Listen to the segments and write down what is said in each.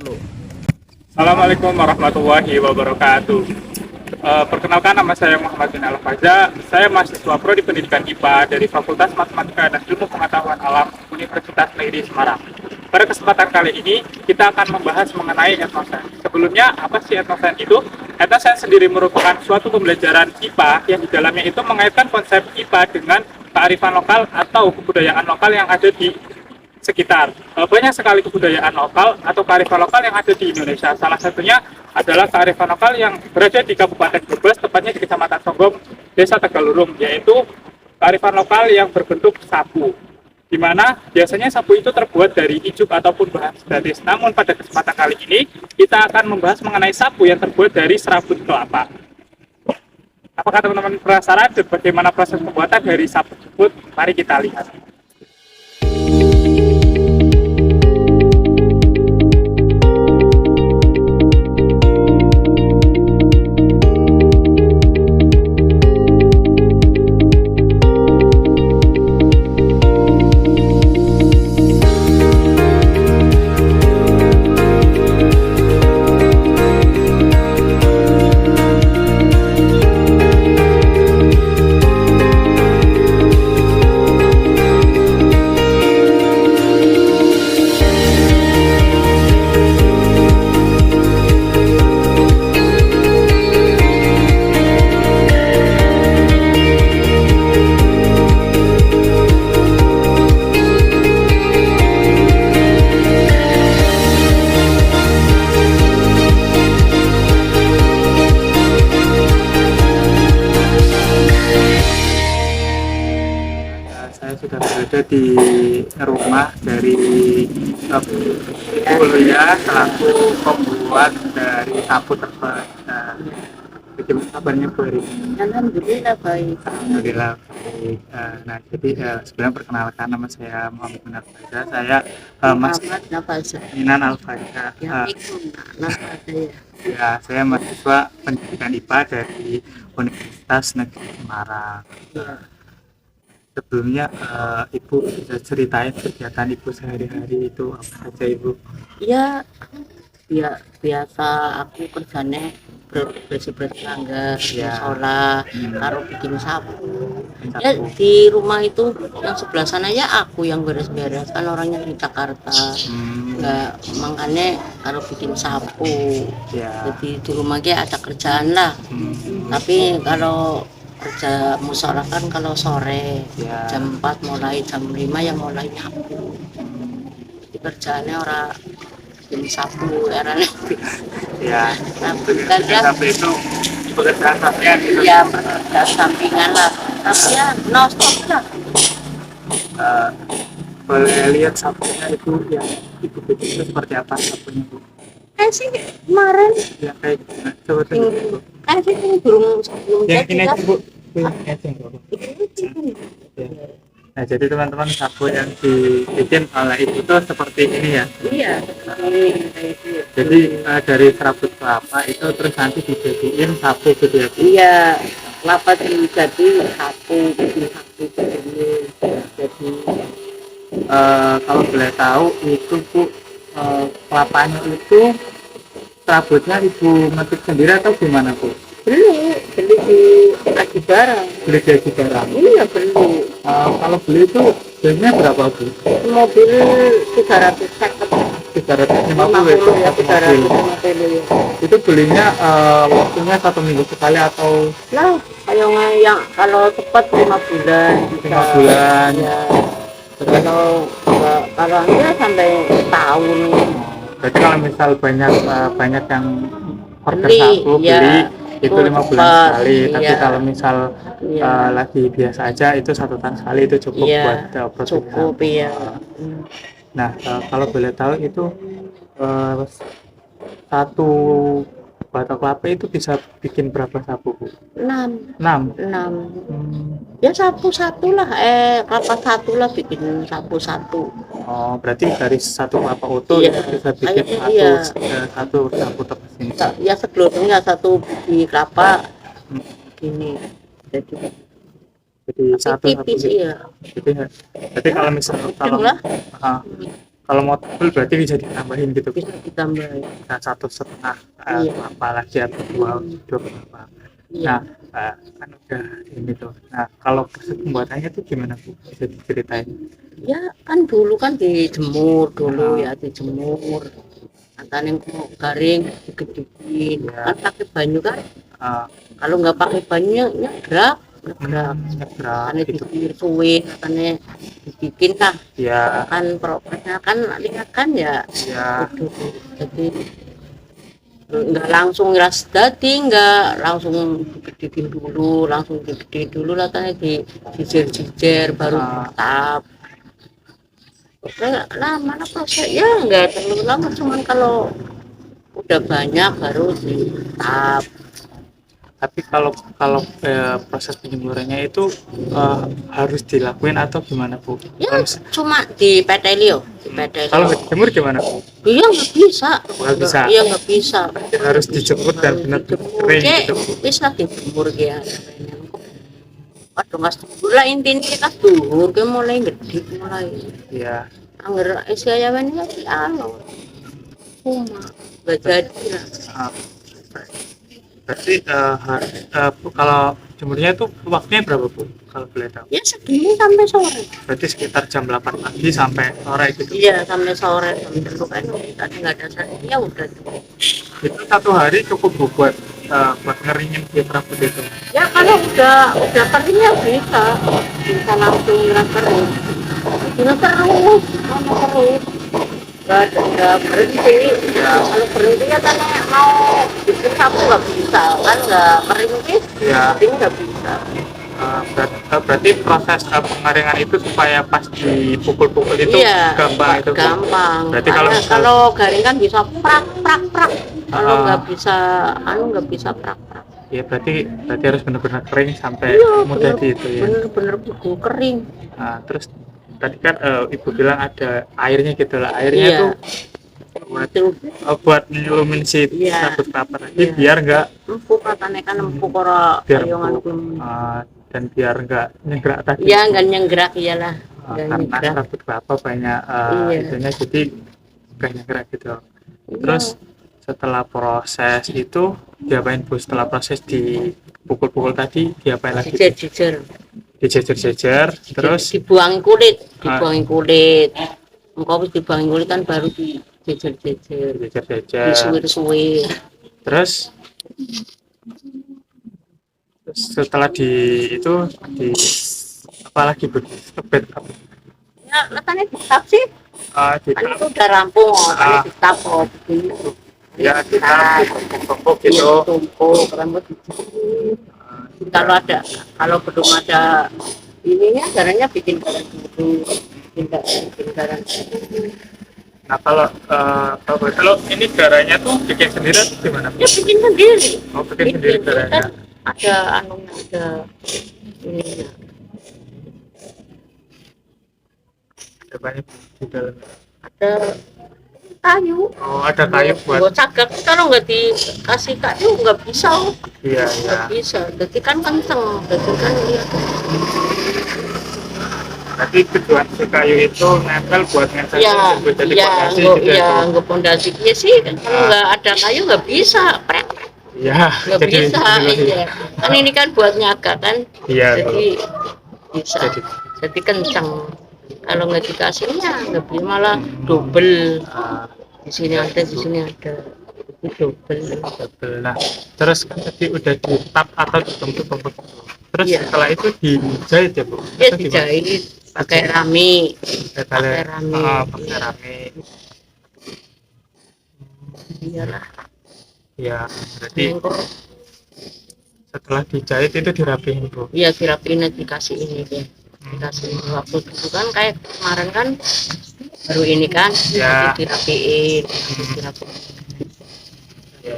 Assalamualaikum warahmatullahi wabarakatuh. Perkenalkan, nama saya Muhammad bin Al-Faza. Saya mahasiswa Prodi Pendidikan IPA dari Fakultas Matematika dan Ilmu Pengetahuan Alam Universitas Negeri Semarang. Pada kesempatan kali ini, kita akan membahas mengenai etnosains. Sebelumnya, apa sih etnosains itu? Etnosains sendiri merupakan suatu pembelajaran IPA yang di dalamnya itu mengaitkan konsep IPA dengan kearifan lokal atau kebudayaan lokal yang ada di sekitar. Banyak sekali kebudayaan lokal atau kearifan lokal yang ada di Indonesia. Salah satunya adalah kearifan lokal yang berada di Kabupaten Brebes, tepatnya di Kecamatan Songgom, Desa Tegalurung, yaitu kearifan lokal yang berbentuk sapu. Di mana biasanya sapu itu terbuat dari ijuk ataupun bahan sintetis. Namun pada kesempatan kali ini kita akan membahas mengenai sapu yang terbuat dari serabut kelapa. Apakah teman-teman penasaran bagaimana proses pembuatan dari sapu tersebut? Mari kita lihat. Saya sudah berada di rumah dari kuliah selaku pembuat dari sapu tersebut. Bagaimana kabarnya Bu Eri? Alhamdulillah baik. Alhamdulillah baik. Nah, jadi sebelum perkenalkan, nama saya Muhammad bin Al-Faza. Saya Mas Muhammad Nafasa. Minan Al-Faza. Yang itu Nafasa ya. Ya, saya mahasiswa pendidikan IPA dari Universitas Negeri Semarang. Sebelumnya Ibu bisa ceritain kegiatan Ibu sehari-hari itu apa saja Ibu? Ya, biasa aku kerjanya bersih-bersih tangga, Ya. musola, taruh bikin sapu. Sapu. Ya di rumah itu yang sebelah sana ya aku yang beres-beres, kan orangnya di Jakarta. Enggak, makanya kalau bikin sapu. Ya. Jadi di rumah dia ada kerjaan lah. Tapi kalau kerja musola kan kalau sore Ya. jam 4 mulai jam 5 ya mulai nyapu. Jadi kerjaannya orang bikin sapu eranya. Ya. Nah, Bikin sapu itu pekerjaan sampingan gitu. ya pekerjaan sampingan lah. Tapi ya no stop lah. Boleh lihat sapunya itu yang Ibu bikin itu seperti apa sapunya Bu? Sih kemarin Ya kayak gimana? Coba tunjukin Bu. sih ini belum Yang jadi ini kan. aja Bu. Yang ini aja Bu. Ya. Nah, jadi teman-teman sapu yang dibikin oleh Ibu itu seperti ini ya. Iya, itu. Jadi dari serabut kelapa itu terus nanti dijadiin sapu gitu ya Bu? Iya, kelapa jadi sapu, bikin sapu begini. Jadi Kalau boleh tahu itu Bu, kelapanya itu serabutnya Ibu metik sendiri atau gimana Bu? beli di Aji Barang. Beli di Aji Barang. Iya beli. Kalau beli itu biasanya berapa Bu? Mobil 350. 350 itu Ya, satu mobil. 350 ya. Itu belinya waktunya 1 minggu sekali atau Lah, kayak yang kalau cepat 5 bulan. 5 bulan? Ya. Kalau enggak sampai tahun. Berarti kalau misal banyak yang order Beli, sapu ya, beli itu 5 bulan cepat, sekali. Tapi iya. kalau misal Iya. lagi biasa aja itu 1 tahun sekali itu cukup Iya, buat produksi cukup sapu. ya. Nah, kalau boleh tahu itu satu batok kelapa itu bisa bikin berapa sapu Bu? 6. 6. Ya sapu satu lah, kelapa satu lah bikin sapu satu. Oh, berarti dari satu kelapa utuh Iya, itu bisa bikin kayaknya satu sapu tepas ini. Ya sebelumnya satu biji kelapa gini. Jadi Satu sapu tipis gitu. iya. Jadi kalau misal Lah. ah, Kalau mau tebel berarti bisa ditambahin gitu. bisa ditambahin. Nah, 1,5 Iya. apa lagi atau dua berapa. Iya. Nah, kan udah ini tuh. Nah, kalau proses pembuatannya tuh gimana Bu? Bisa diceritain? Ya kan dulu kan dijemur dulu Ah. ya, dijemur. Katanya kok garing dikit-dikit. Ya. Kan pakai banyu kan. Ah, Kalau nggak pakai banyu nyegerak. nyebrang Katanya gitu. dikir suwe, katanya dibikin lah. Ya, Kan prosesnya kan lihat kan ya. ya. Udah, jadi nggak langsung ras dadi, nggak langsung dibikin dulu, langsung dibikin dulu lah, katanya di jijer baru tap. Lama lah prosesnya, nggak terlalu lama, cuman kalau udah banyak baru ditap. Tapi kalau kalau proses penjemurannya itu harus dilakuin atau gimana Bu? Ya cuma di peteli yo, di peteli. Kalau nggak dijemur gimana Bu? Iya nggak bisa. Nggak bisa. Iya nggak bisa. Harus dijemur dan benar-benar kering gitu. Bisa dijemur ya. Waduh mas dhuwur lah, intinya kita dhuwur ke mulai gede mulai. Iya. Angger isi ayawan ya alo. Cuma nggak jadi lah. Ah, berarti kalau jemurnya itu waktunya berapa Bu? Kalau boleh tahu? Ya segini sampai sore. Berarti sekitar jam 8 pagi sampai sore gitu. Iya sampai sore, sampai dulu kan tadi nggak ada saya, ya udah. Itu satu hari cukup Bu buat ngeringin fibra itu. Ya kalau udah kering ya bisa langsung kering. Bisa terus, mau terus. Nggak berhenti. Kalau berhenti ya kan mau bikin sapu nggak bisa, kan nggak berhenti. Ya. Berhenti nggak bisa. Berarti proses pengeringan itu supaya pas dipukul-pukul itu Iya, gampang itu. gampang. Berarti kalau garing kan bisa prak prak prak. Kalau nggak bisa, nggak bisa prak prak. Ya berarti harus benar-benar kering sampai mudah itu ya. Bener-bener beku kering. Nah, terus tadi kan Ibu bilang ada airnya gitu lah. Airnya Iya. tuh buat nyelumin si sabut kelapa tadi biar nggak empuk, katanya kan empuk ora kayak dan biar nggak nyenggerak tadi. Iya nggak nyenggerak iyalah. Karena sabut kelapa banyak itunya jadi nggak nyenggerak gitu. Terus setelah proses itu diapain Bu? Setelah proses dipukul-pukul tadi diapain lagi? Dijejer-jejer terus dibuang kulit, engkau habis dibuang kulit kan baru dijejer-jejer, disuwir-suwir. Terus setelah itu di apa lagi Bu? Kebet apa? Ya letaknya ditap sih. Kan itu udah rampung, kan ditap begitu. Ya kita tumpuk gitu. Tumpuk rambut. Kalau belum ada ininya, caranya bikin garam dulu, bikin garam. Nah kalau ini garanya tuh bikin sendiri atau gimana? Ya bikin sendiri. Oh bikin sendiri garanya. Kan ada anunya, ada ininya. Ada banyak di dalamnya. Ada kayu. Oh ada kayu buat cakak. Kalau nggak dikasih kayu nggak bisa. Iya. Nggak bisa. Jadi kan kenceng. Jadi kan dia. Berarti tujuan si kayu itu nempel buat nempel jadi pondasi gitu ya nggak pondasi ya sih. Kalau nggak ada kayu nggak bisa. Iya. Nggak bisa. Iya. Kan ini kan buat nyaka kan. Iya. Jadi bisa. Jadi kenceng. Kalau nggak dikasihnya nggak bisa, malah double. Di sini ada, di sini ada. Itu double. Nah, terus kan tadi udah ditap atau ditumpuk-tumpuk. Terus setelah itu dijahit ya Bu? Ya dijahit pakai rami. Pakai rami. Iyalah. Ya, berarti setelah dijahit itu dirapiin Bu? Iya dirapiin, dikasih ini ya. Dikasih waktu itu kan kayak kemarin kan baru ini kan dirapiin. Ya.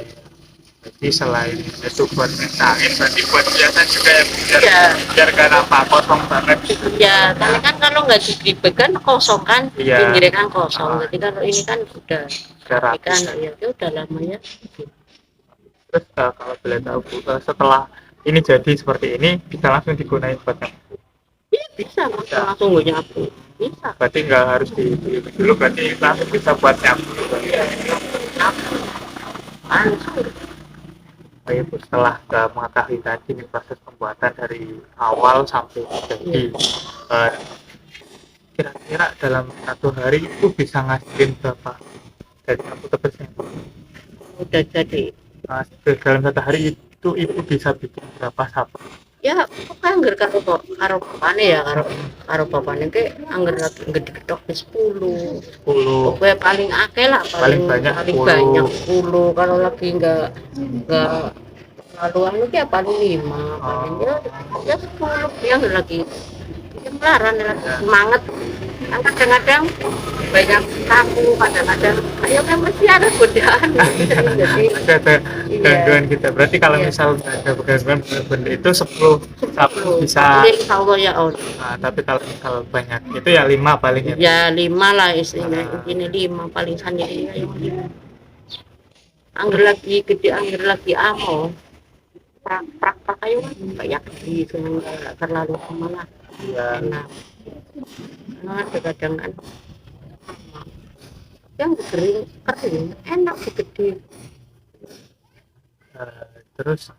Jadi selain itu buat ngentangin, berarti buat hiasan juga ya biar gak nampak kosong banget gitu. Iya, karena kan kalau nggak digribek kan kosong kan, pinggirnya kan kosong. Jadi kalau ini kan udah rapi kan, ya udah lamanya. Terus kalau boleh tahu Bu, setelah ini jadi seperti ini bisa langsung digunain buat nyapu? Iya bisa langsung gue nyapu. bisa. Berarti nggak harus di dulu, berarti langsung bisa buat nyapu. Langsung. Itu setelah mengetahui tadi nih proses pembuatan dari awal sampai jadi, kira-kira dalam satu hari itu bisa ngasihin berapa dari satu tebesnya? Udah jadi. Dalam satu hari itu ibu bisa bikin berapa sapu? Ya pokoknya anggar karo bapaknya ya, karo bapaknya ke anggar lagi gede-gedok di 10. 10. Pokoknya paling akeh lah, Paling banyak 10. Kalau lagi nggak lalu anu ya paling 5, paling ya 10 yang lagi kemlaran lagi semangat. Kan kadang-kadang banyak tamu, kadang-kadang ayo kan mesti ada godaan. Jadi ada gangguan kita. Berarti kalau Iya. misal ada gangguan bener-bener itu 10 sapu bisa. Insya Allah ya Allah. Tapi kalau misal banyak itu ya 5 paling ya. Ya 5 lah istilahnya, ini 5 paling sandi ya yang 5. Angger lagi gede, angger lagi amo. Prak ayo kan kayak gitu, nggak terlalu lama lah. Ya. Enak. Karena kadang kan yang kering enak gede. Terus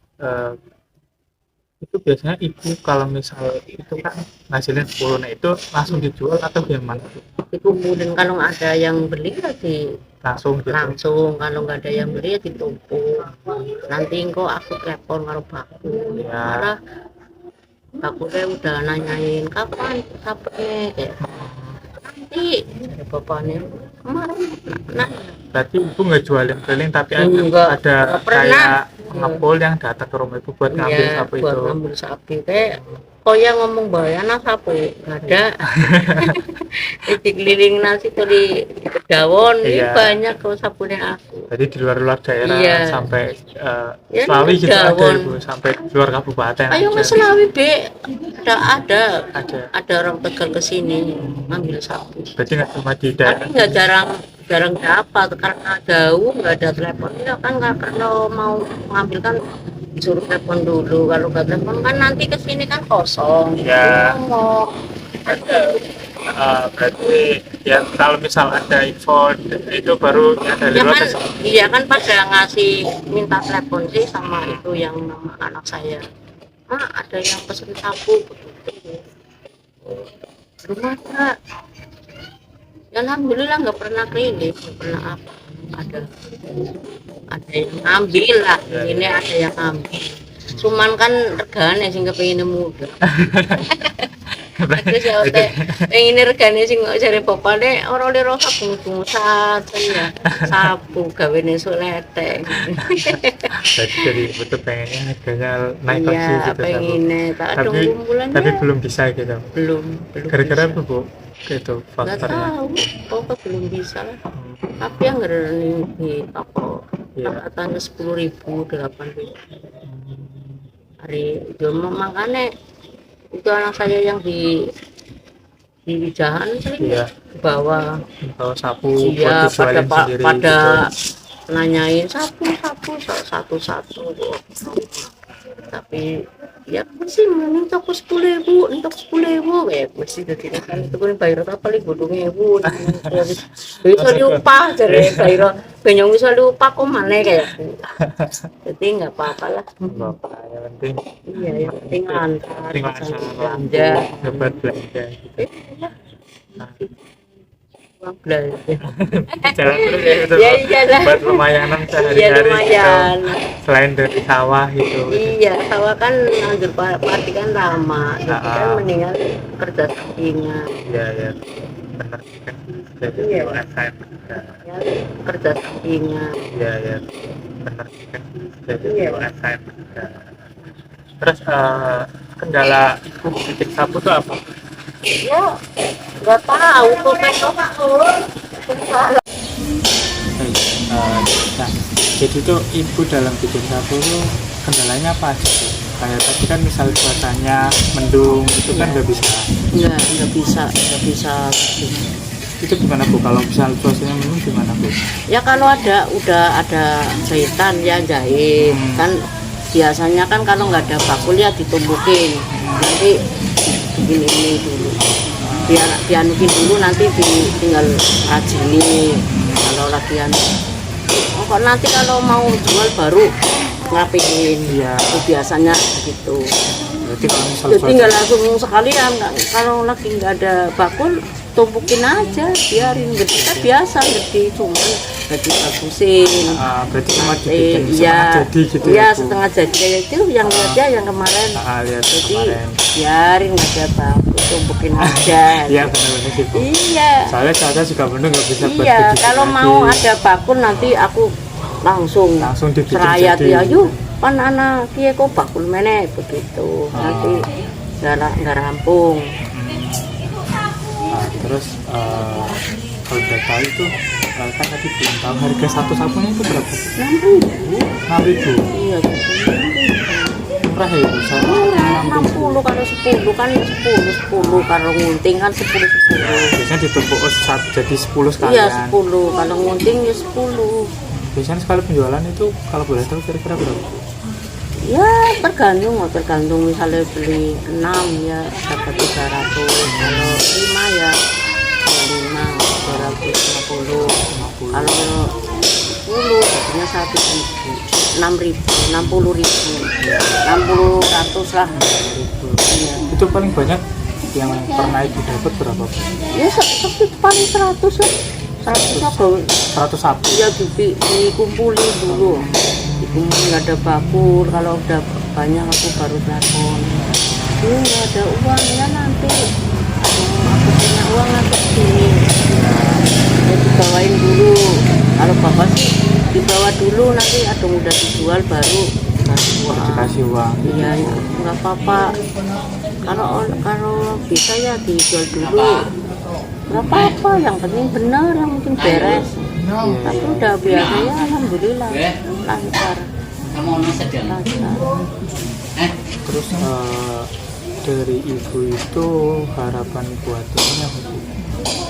itu biasanya ibu kalau misal itu kan hasilnya 10, nah itu langsung dijual atau gimana? Dikumpulin, kalau ada yang beli ya Langsung gitu. langsung, kalau nggak ada yang beli ya ditumpuk. Nanti kok aku telepon karo baku. Ya. Malah bakunya udah nanyain kapan kabarnya, kayak nanti ada bapaknya kemarin. Nah, Berarti ibu nggak jualin keliling tapi Enggak, ada nggak pernah. kayak pengepul yang datang ke rumah ibu buat ngambil iya, sapu buat itu. ngambil sapi kayak kok yang ngomong bayana sapu nggak ada. Di keliling nasi tuh di Kedawon ini Iya. banyak kok sapunya aku. Jadi di luar daerah Iya. sampai Ya, Selawi gitu ada Kedawon. ibu, sampai luar kabupaten. Ayo aja. Mas Selawi B, Ada. ada orang Tegal kesini ngambil sapu. Berarti nggak cuma di daerah. Tapi nggak jarang dapat karena jauh, nggak ada telepon. Ya kan nggak, kalau mau ngambil kan disuruh telepon dulu. Kalau nggak telepon kan nanti kesini kan kosong. Iya. Ngomong. Berarti ya kalau misal ada info itu baru ya dari Ya luar kan, ke- iya kan pada ngasih minta telepon sih sama itu yang nama anak saya. Ada yang pesen sapu begitu. Rumah Kak. Ya, alhamdulillah nggak pernah keliling, nggak pernah apa. Ada yang ngambil lah, ini ada yang ngambil. Cuman kan regane sing kepengin muda. Terus ya teh pengen regane sing kok jare bapakne ora oleh ro sapu satu ya. Sapu gawene suleteng. jadi betul pengennya harganya naik lagi Iya, gitu pengennya tak ada tapi kumpulannya. belum bisa gitu. belum Gara-gara bisa. apa bu? Gitu Nggak faktornya. tahu, pokoknya belum bisa lah. Tapi yang ngerti di toko Iya. katanya 10.000, 8.000 hari itu. Makanya itu anak saya yang di Wijahan sih Iya. bawa. Kalau sapu Iya, buat dijualin sendiri pada gitu. nanyain sapu satu-satu. Tapi ya mesti untuk 10.000, untuk 10.000 ya mesti jadi kan itu kan bayar apa lagi bodongnya ibu. Bisa diupah jadi bayar banyak, bisa diupah kok mana kayak gitu. Jadi nggak apa-apa lah. Bapak yang penting Iya, yang penting lancar, penting bisa lancar, belanja. dapat belanja gitu. Uang belanja. Jalan terus ya gitu Ya Bu. iyalah. Buat lumayanan Iya sehari-hari lumayan. gitu. Selain dari sawah gitu. Iya, sawah kan anggur padi kan lama, jadi kan Ah. mendingan kerja sampingan. Iya ya. Benar kan. Jadi Iya. UMKM. Ya, kerja sampingan. Iya ya. Benar kan. Jadi Iya. UMKM. Terus kendala ibu bikin sapu itu apa? Ya, nggak tahu kok Nah, jadi tuh ibu dalam bikin sapu tuh kendalanya apa aja tuh? Kayak tadi kan misal cuacanya mendung itu kan nggak bisa. nggak bisa. Itu gimana Bu? Kalau misal cuacanya mendung gimana Bu? Ya kalau udah ada jahitan ya jahit kan, biasanya kan kalau nggak ada bakul ya ditumpukin, nanti begini ini dulu. biar dianukin dulu, nanti tinggal rajini kalau lagi anu. Oh, kok nanti kalau mau jual baru ngerapiin. Iya. Itu biasanya begitu. Berarti kalau misalnya Jadi tinggal langsung sekalian, kalau lagi nggak ada bakul tumpukin aja, biarin gede kan biasa gede, cuma gede bagusin. berarti cuma dibikin Iya, setengah jadi gitu iya ya, Bu? setengah jadi itu yang lihatnya yang kemarin. Lihat Jadi kemarin. biarin nggak ada bakul, tumpukin aja. Iya benar-benar sih, Bu. Iya. Soalnya saya juga bener nggak bisa buat Iya, begitu kalau lagi. mau ada bakul nanti aku langsung Dibikin serayat jadi. ya, yuk kan anak kia kok bakul meneh begitu. Nanti nggak rampung. Nah, terus kalau udah tahu itu kan tadi belum tahu harga satu sabunnya itu berapa? 6.000. 6.000. Iya, Murah ya, Bu? Saya 60 kalau 10 kan 10 kalau ngunting kan 10. biasanya ditumpuk jadi 10 sekalian. Iya 10 kalau ngunting ya 10. Biasanya sekali penjualan itu kalau boleh tahu kira-kira berapa? Ya tergantung misalnya beli 6 ya dapat 300, kalau 5 ya 5 250, kalau 10 dapatnya 1.000, 60.000 lah. Iya. Itu paling banyak yang pernah ibu dapat berapa, Bu? Ya seperti paling 100 lah, 100 apa 100 sapu. ya dikumpulin dulu, dikumpulin nggak ada bakul, kalau udah banyak aku baru telepon. Ini nggak ada uang ya nanti, aku punya uang nanti sini, ya dibawain dulu. Kalau bapak sih dibawa dulu, nanti ada udah dijual baru dikasih uang. Dikasih uang. Iya ya, nggak apa-apa. Kalau bisa ya dijual dulu, nggak apa-apa. Yang penting benar, yang penting beres. Tapi udah biasanya alhamdulillah lancar. Terus dari ibu itu harapan buat ini apa, Bu?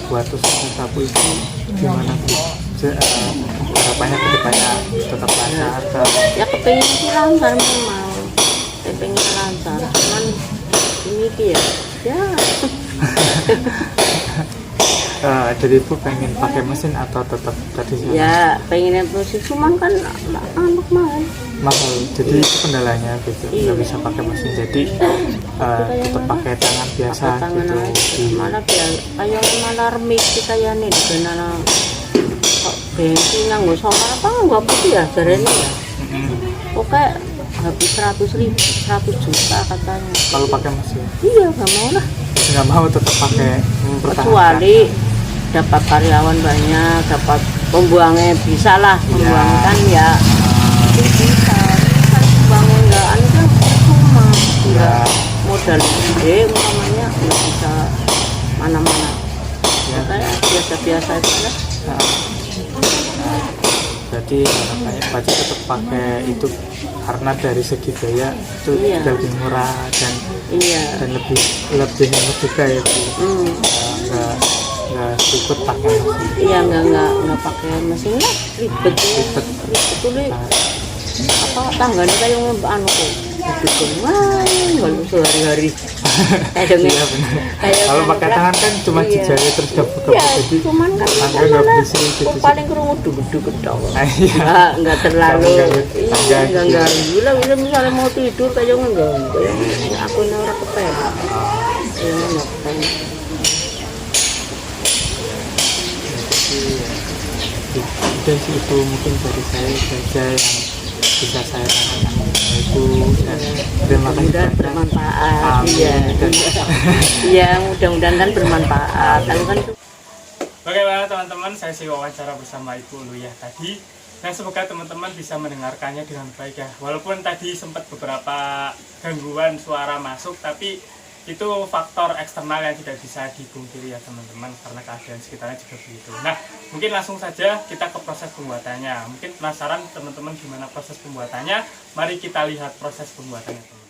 Buat usaha sapu itu gimana, Bu? Harapannya ke depannya tetap lancar atau Ya kepengen sih lancar memang, kepengen lancar. Cuman ini dia, ya jadi ibu pengen pakai mesin atau tetap tradisional? ya pengennya terus, cuman kan anak Mahal, jadi itu kendalanya gitu, Iya. nggak bisa pakai mesin, jadi tetap pakai tangan biasa pakai tangan gitu. aja. Malah kayak malah remik kita ya nih dengan kok bensin nganggo solar apa nggak putih ya jarene ya. Pokoknya habis 100 juta katanya. Kalau pakai mesin, Iya nggak mau lah, nggak mau tetap pakai mempertahankan. kecuali dapat karyawan banyak, dapat pembuangnya bisa lah, pembuangnya kan ya bisa bangun nggak anu kan cuma nggak modal gede umpamanya nggak bisa mana-mana Ya. kayak biasa-biasa aja lah. Berarti harapannya Baca tetap pakai itu karena dari segi biaya itu Iya. lebih murah dan Iya. lebih hemat juga ya, Bu. Nggak ikut pakai mesin. Iya nggak pakai mesin lah, ribet dulu apa tangganya kayak anu kok bikin nggak lu sehari-hari kadangnya Iya benar. kayak Kalau pakai tangan kan cuma Iya. jejari terus gabung ya jadi cuman kan tangga nggak bersih gitu sih. paling kerungu duduk dong. Iya. Nggak terlalu Tangga iya gitu. nggak gila misalnya mau tidur kayak enggak aku ini orang kepengen ini nggak kepengen. Udah sih itu mungkin dari saya saja yang bisa saya tanyakan ke Ibu, dan terima kasih Mudah banyak. bermanfaat. Amin. Iya iya mudah-mudahan kan bermanfaat kalau kan Bagaimana teman-teman, saya sih wawancara bersama Ibu Luyah tadi, dan semoga teman-teman bisa mendengarkannya dengan baik ya. Walaupun tadi sempat beberapa gangguan suara masuk, tapi itu faktor eksternal yang tidak bisa dipungkiri ya teman-teman, karena keadaan sekitarnya juga begitu. Nah, mungkin langsung saja kita ke proses pembuatannya. Mungkin penasaran teman-teman gimana proses pembuatannya? Mari kita lihat proses pembuatannya teman-teman.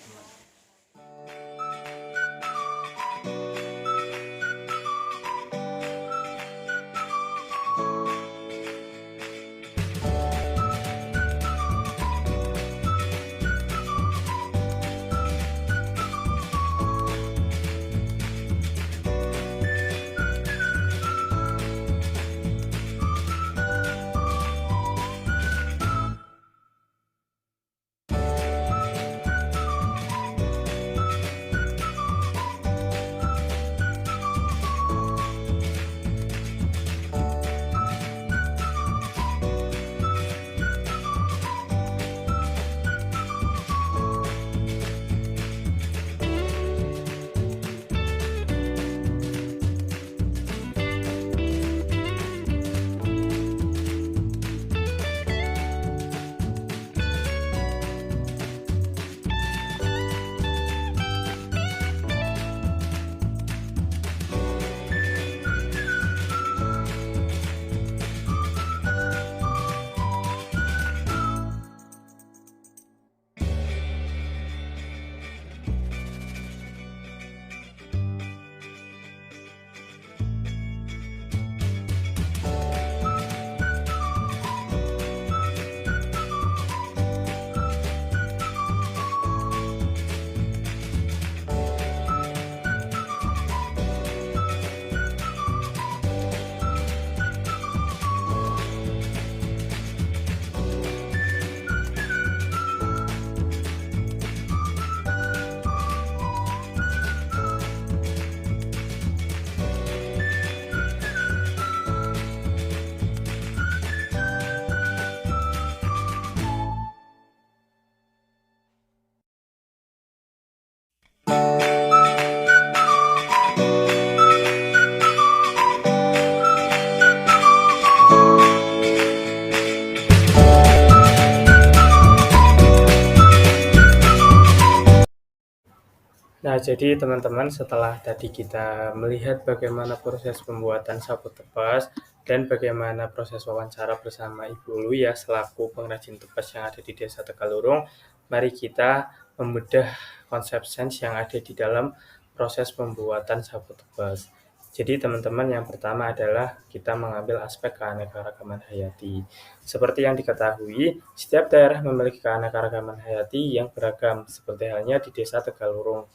Nah, jadi teman-teman setelah tadi kita melihat bagaimana proses pembuatan sapu tepas dan bagaimana proses wawancara bersama Ibu Luya selaku pengrajin tepas yang ada di Desa Tegalurung, mari kita membedah konsep sains yang ada di dalam proses pembuatan sapu tepas. Jadi teman-teman yang pertama adalah kita mengambil aspek keanekaragaman hayati. Seperti yang diketahui, setiap daerah memiliki keanekaragaman hayati yang beragam, seperti halnya di Desa Tegalurung,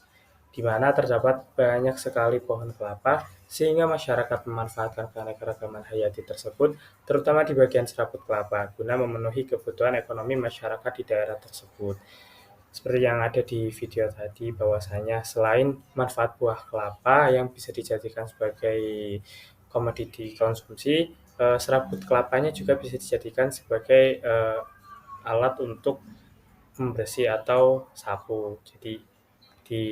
di mana terdapat banyak sekali pohon kelapa, sehingga masyarakat memanfaatkan keanekaragaman hayati tersebut, terutama di bagian serabut kelapa, guna memenuhi kebutuhan ekonomi masyarakat di daerah tersebut. Seperti yang ada di video tadi, bahwasanya selain manfaat buah kelapa yang bisa dijadikan sebagai komoditi konsumsi, serabut kelapanya juga bisa dijadikan sebagai alat untuk membersih atau sapu. Jadi di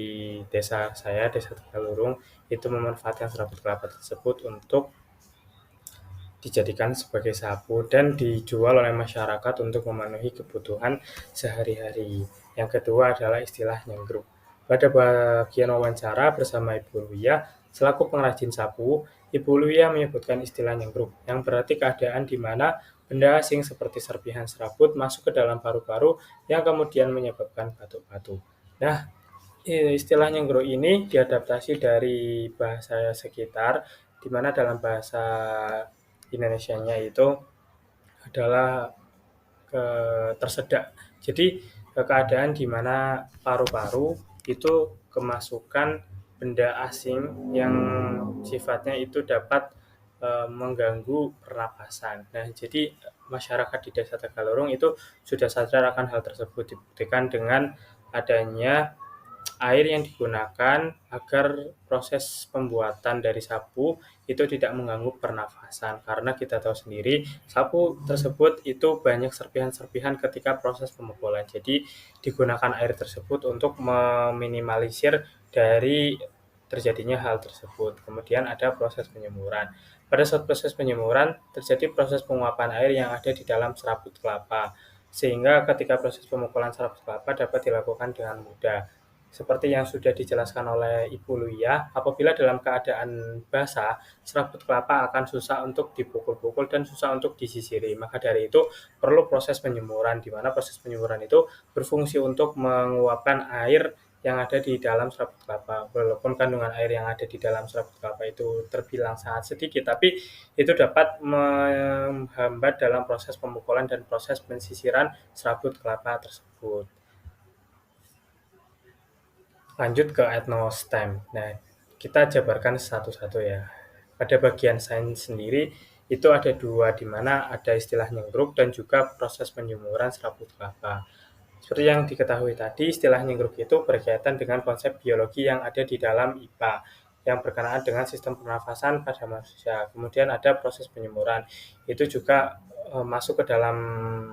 desa saya, Desa Tegalurung, itu memanfaatkan serabut kelapa tersebut untuk dijadikan sebagai sapu dan dijual oleh masyarakat untuk memenuhi kebutuhan sehari-hari. Yang kedua adalah istilah nyenggruk. Pada bagian wawancara bersama Ibu Luya, selaku pengrajin sapu, Ibu Luya menyebutkan istilah nyenggruk, yang berarti keadaan di mana benda asing seperti serpihan serabut masuk ke dalam paru-paru yang kemudian menyebabkan batuk-batuk. Nah, istilah nyenggruk ini diadaptasi dari bahasa sekitar, di mana dalam bahasa Indonesianya itu adalah tersedak. Jadi keadaan di mana paru-paru itu kemasukan benda asing yang sifatnya itu dapat mengganggu pernapasan. Nah, jadi masyarakat di Desa Tegalurung itu sudah sadar akan hal tersebut, dibuktikan dengan adanya air yang digunakan agar proses pembuatan dari sapu itu tidak mengganggu pernafasan. Karena kita tahu sendiri, sapu tersebut itu banyak serpihan-serpihan ketika proses pemukulan. Jadi digunakan air tersebut untuk meminimalisir dari terjadinya hal tersebut. Kemudian ada proses penyemuran. Pada saat proses penyemuran, terjadi proses penguapan air yang ada di dalam serabut kelapa. Sehingga ketika proses pemukulan serabut kelapa dapat dilakukan dengan mudah. Seperti yang sudah dijelaskan oleh Ibu Luya, apabila dalam keadaan basah, serabut kelapa akan susah untuk dipukul-pukul dan susah untuk disisiri. Maka dari itu perlu proses penyemuran, di mana proses penyemuran itu berfungsi untuk menguapkan air yang ada di dalam serabut kelapa. Walaupun kandungan air yang ada di dalam serabut kelapa itu terbilang sangat sedikit, tapi itu dapat menghambat dalam proses pemukulan dan proses pensisiran serabut kelapa tersebut. Lanjut ke etnostem. Nah, kita jabarkan satu-satu ya. Pada bagian sains sendiri, itu ada dua, di mana ada istilah nyenggruk dan juga proses penjemuran serabut kelapa. Seperti yang diketahui tadi, istilah nyenggruk itu berkaitan dengan konsep biologi yang ada di dalam IPA, yang berkenaan dengan sistem pernafasan pada manusia. Kemudian ada proses penyemuran. Itu juga masuk ke dalam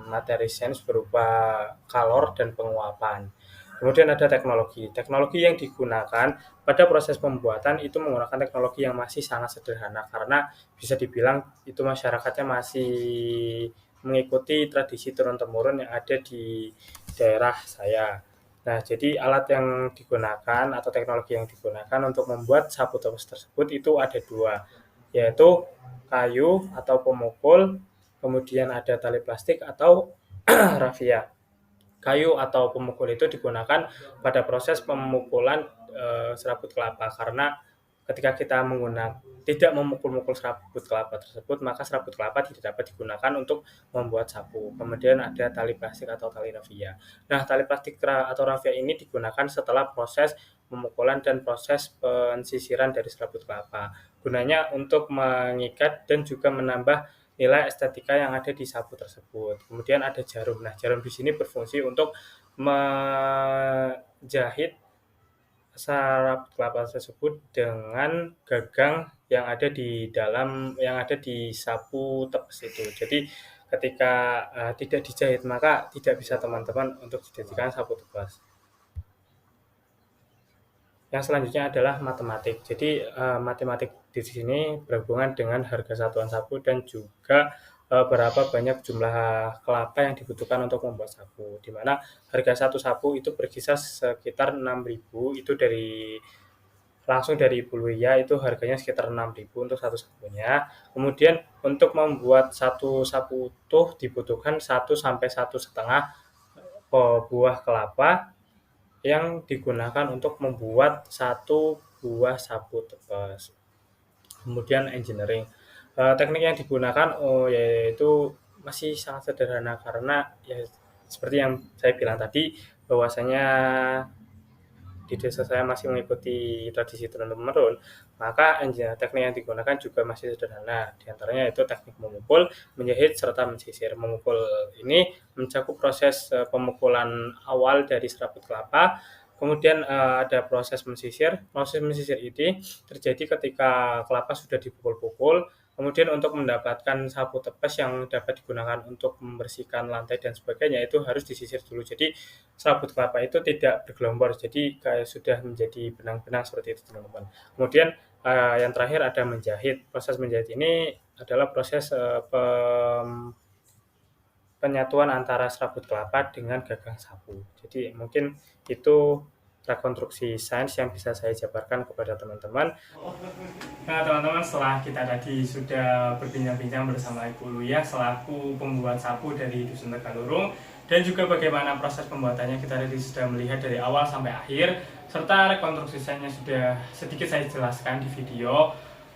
materi sains berupa kalor dan penguapan. Kemudian ada teknologi. Teknologi yang digunakan pada proses pembuatan itu menggunakan teknologi yang masih sangat sederhana karena bisa dibilang itu masyarakatnya masih mengikuti tradisi turun-temurun yang ada di daerah saya. Nah, jadi alat yang digunakan atau teknologi yang digunakan untuk membuat sapu tepas tersebut itu ada dua, yaitu kayu atau pemukul, kemudian ada tali plastik atau rafia. Kayu atau pemukul itu digunakan pada proses pemukulan serabut kelapa karena ketika kita tidak memukul-mukul serabut kelapa tersebut, maka serabut kelapa tidak dapat digunakan untuk membuat sapu. Kemudian ada tali plastik atau tali rafia. Nah, tali plastik atau rafia ini digunakan setelah proses pemukulan dan proses pensisiran dari serabut kelapa. Gunanya untuk mengikat dan juga menambah nilai estetika yang ada di sapu tersebut. Kemudian ada jarum. Nah, jarum di sini berfungsi untuk menjahit sarap kelapa tersebut dengan gagang yang ada di sapu tepas itu. Jadi ketika tidak dijahit maka tidak bisa teman-teman untuk dijadikan sapu tepas. Yang selanjutnya adalah matematik. Jadi matematik di sini berhubungan dengan harga satuan sapu dan juga berapa banyak jumlah kelapa yang dibutuhkan untuk membuat sapu. Di mana harga satu sapu itu berkisar sekitar 6.000, itu langsung dari Ibu Luya itu harganya sekitar 6.000 untuk satu sapunya. Kemudian untuk membuat satu sapu utuh dibutuhkan 1 sampai 1,5 buah kelapa yang digunakan untuk membuat satu buah sapu tebas. Kemudian engineering. Teknik yang digunakan yaitu masih sangat sederhana karena ya seperti yang saya bilang tadi bahwasanya di desa saya masih mengikuti tradisi turun-temurun, maka teknik yang digunakan juga masih sederhana. Di antaranya itu teknik memukul, menjahit, serta mensisir. Memukul ini mencakup proses pemukulan awal dari serabut kelapa, kemudian ada proses mensisir. Proses mensisir ini terjadi ketika kelapa sudah dipukul-pukul, kemudian untuk mendapatkan sapu tepes yang dapat digunakan untuk membersihkan lantai dan sebagainya itu harus disisir dulu. Jadi serabut kelapa itu tidak bergelombor, jadi kayak sudah menjadi benang-benang seperti itu teman-teman. Kemudian yang terakhir ada menjahit. Proses menjahit ini adalah proses penyatuan antara serabut kelapa dengan gagang sapu. Jadi mungkin itu rekonstruksi sains yang bisa saya jabarkan kepada teman-teman. Nah teman-teman, setelah kita tadi sudah berbincang-bincang bersama Ibu Luya selaku pembuat sapu dari Dusun Tegalurung, dan juga bagaimana proses pembuatannya kita tadi sudah melihat dari awal sampai akhir, serta rekonstruksi sainsnya sudah sedikit saya jelaskan di video.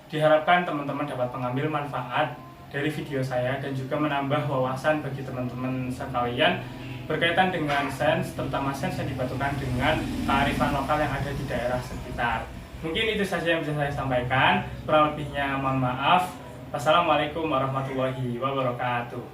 Diharapkan teman-teman dapat mengambil manfaat dari video saya dan juga menambah wawasan bagi teman-teman sekalian berkaitan dengan sains, terutama sains yang dibutuhkan dengan kearifan lokal yang ada di daerah sekitar. Mungkin itu saja yang bisa saya sampaikan. Kurang lebihnya mohon maaf. Wassalamualaikum warahmatullahi wabarakatuh.